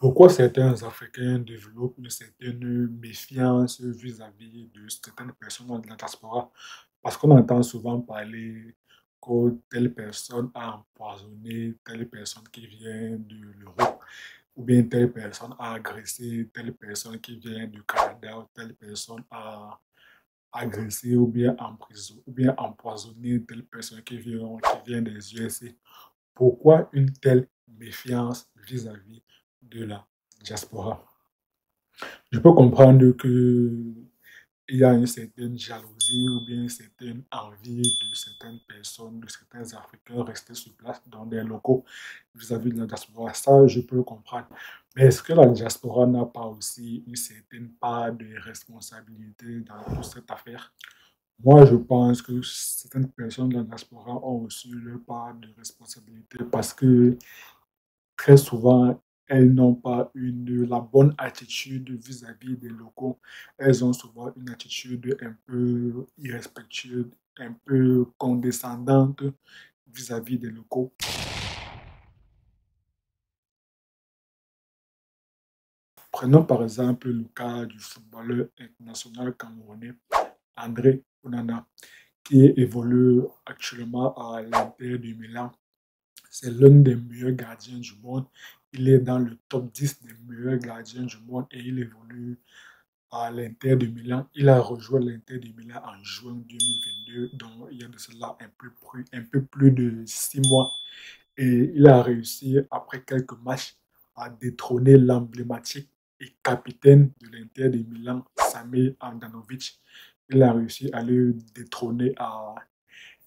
Pourquoi certains Africains développent une certaine méfiance vis-à-vis de certaines personnes de la diaspora? Parce qu'on entend souvent parler que telle personne a empoisonné telle personne qui vient de l'Europe, ou bien telle personne a agressé telle personne qui vient du Canada, ou telle personne a agressé ou bien empoisonné telle personne qui vient des USA. Pourquoi une telle méfiance vis-à-vis de la diaspora? Je peux comprendre qu'il y a une certaine jalousie ou bien une certaine envie de certaines personnes, de certains Africains rester sur place dans des locaux vis-à-vis de la diaspora. Ça, je peux le comprendre. Mais est-ce que la diaspora n'a pas aussi une certaine part de responsabilité dans toute cette affaire? Moi, je pense que certaines personnes de la diaspora ont aussi leur part de responsabilité parce que très souvent, elles n'ont pas la bonne attitude vis-à-vis des locaux. Elles ont souvent une attitude un peu irrespectueuse, un peu condescendante vis-à-vis des locaux. Prenons par exemple le cas du footballeur international camerounais André Onana, qui évolue actuellement à l'Inter de Milan. C'est l'un des meilleurs gardiens du monde. Il est dans le top 10 des meilleurs gardiens du monde et il évolue à l'Inter de Milan. Il a rejoint l'Inter de Milan en juin 2022, donc il y a de cela un peu plus de 6 mois. Et il a réussi, après quelques matchs, à détrôner l'emblématique et capitaine de l'Inter de Milan, Samir Handanovic. Il a réussi à le détrôner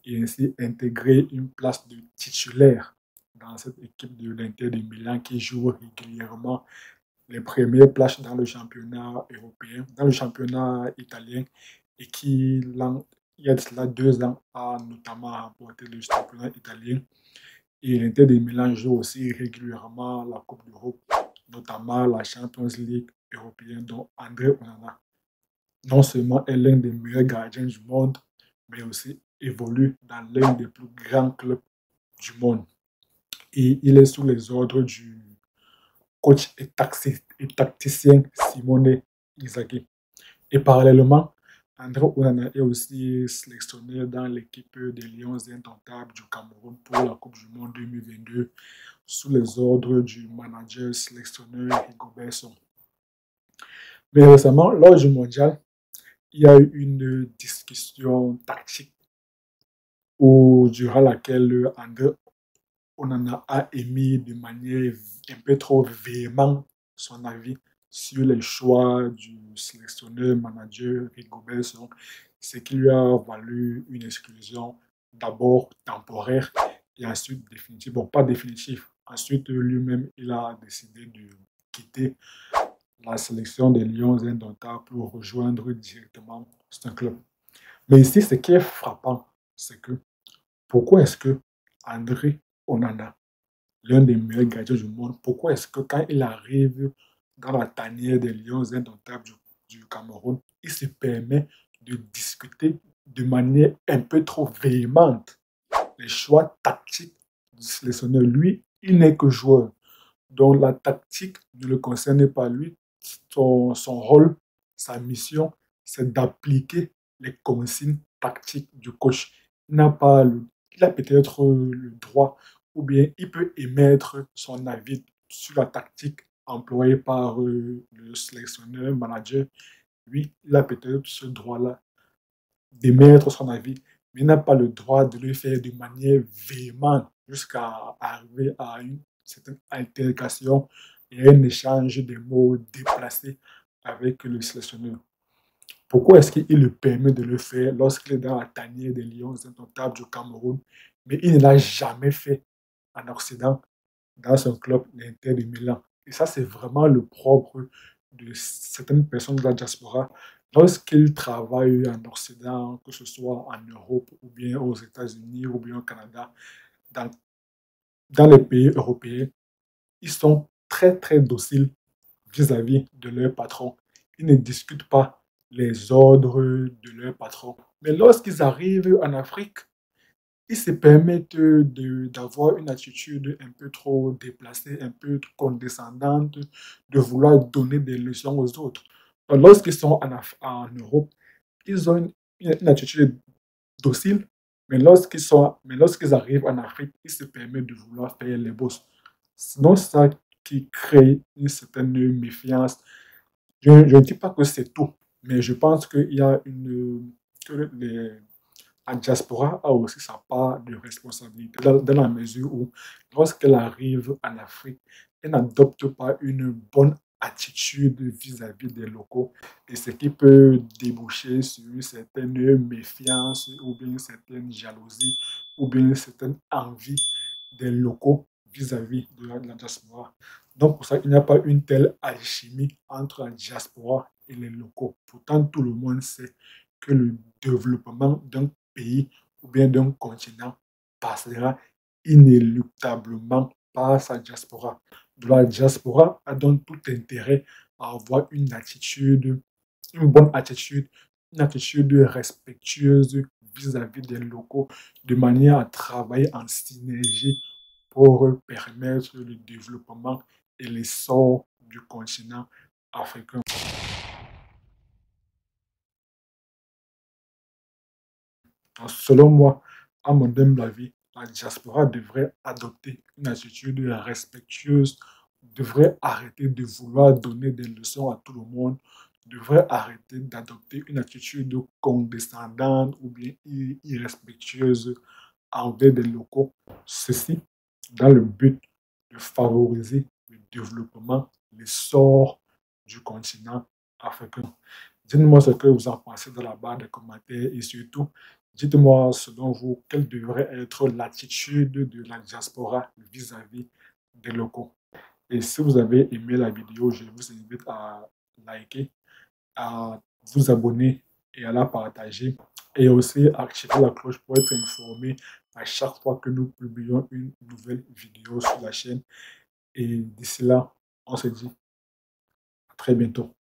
et ainsi intégrer une place de titulaire dans cette équipe de l'Inter de Milan qui joue régulièrement les premières places dans le championnat européen, dans le championnat italien, et qui, il y a de cela 2 ans, a notamment remporté le championnat italien. Et l'Inter de Milan joue aussi régulièrement la Coupe d'Europe, notamment la Champions League européenne, dont André Onana non seulement est l'un des meilleurs gardiens du monde, mais aussi évolue dans l'un des plus grands clubs du monde. Et il est sous les ordres du coach et tacticien Simone Inzaghi. Et parallèlement, André Onana est aussi sélectionné dans l'équipe des Lions indomptables du Cameroun pour la Coupe du Monde 2022 sous les ordres du manager sélectionneur Rigobert Song. Mais récemment, lors du mondial, il y a eu une discussion tactique durant laquelle André Onana a émis de manière un peu trop véhémente son avis sur les choix du sélectionneur manager Rigobert Song, ce qui lui a valu une exclusion d'abord temporaire et ensuite définitive. Bon, pas définitive. Ensuite, lui-même, il a décidé de quitter la sélection des Lions indomptables pour rejoindre directement ce club. Mais ici, ce qui est frappant, c'est que pourquoi est-ce que André Onana, l'un des meilleurs gardiens du monde, pourquoi est-ce que quand il arrive dans la tanière des Lions indomptables du Cameroun, il se permet de discuter de manière un peu trop véhémente les choix tactiques du sélectionneur? Lui, il n'est que joueur. Donc la tactique ne le concerne pas lui. Son rôle, sa mission, c'est d'appliquer les consignes tactiques du coach. Il n'a pas il a peut-être le droit ou bien il peut émettre son avis sur la tactique employée par le sélectionneur, manager. Lui, il a peut-être ce droit-là d'émettre son avis, mais il n'a pas le droit de le faire de manière véhémente jusqu'à arriver à une certaine altercation et un échange de mots déplacés avec le sélectionneur. Pourquoi est-ce qu'il le permet de le faire lorsqu'il est dans la tanière des Lions indomptables du Cameroun, mais il ne l'a jamais fait en Occident, dans son club, l'Inter de Milan? Et ça, c'est vraiment le propre de certaines personnes de la diaspora. Lorsqu'ils travaillent en Occident, que ce soit en Europe ou bien aux États-Unis ou bien au Canada, dans, dans les pays européens, ils sont très, très dociles vis-à-vis de leur patron. Ils ne discutent pas les ordres de leur patron. Mais lorsqu'ils arrivent en Afrique, ils se permettent d'avoir une attitude un peu trop déplacée, un peu condescendante, de vouloir donner des leçons aux autres. Lorsqu'ils sont en Europe, ils ont une attitude docile, mais lorsqu'ils arrivent en Afrique, ils se permettent de vouloir faire les bosses. Sinon, ça qui crée une certaine méfiance. Je ne dis pas que c'est tout, mais je pense qu'il y a que la diaspora a aussi sa part de responsabilité dans la mesure où, lorsqu'elle arrive en Afrique, elle n'adopte pas une bonne attitude vis-à-vis des locaux et ce qui peut déboucher sur une certaine méfiance ou bien une certaine jalousie ou bien une certaine envie des locaux vis-à-vis de la diaspora. Donc, pour ça, il n'y a pas une telle alchimie entre la diaspora et les locaux. Pourtant, tout le monde sait que le développement d'un pays ou bien d'un continent passera inéluctablement par sa diaspora. De la diaspora a donc tout intérêt à avoir une bonne attitude, une attitude respectueuse vis-à-vis des locaux, de manière à travailler en synergie pour permettre le développement et l'essor du continent africain. Selon moi, à mon humble avis, la diaspora devrait adopter une attitude respectueuse, devrait arrêter de vouloir donner des leçons à tout le monde, devrait arrêter d'adopter une attitude condescendante ou bien irrespectueuse envers des locaux. Ceci dans le but de favoriser le développement, l'essor du continent africain. Dites-moi ce que vous en pensez dans la barre des commentaires et surtout, dites-moi selon vous, quelle devrait être l'attitude de la diaspora vis-à-vis des locaux. Et si vous avez aimé la vidéo, je vous invite à liker, à vous abonner et à la partager. Et aussi à activer la cloche pour être informé à chaque fois que nous publions une nouvelle vidéo sur la chaîne. Et d'ici là, on se dit à très bientôt.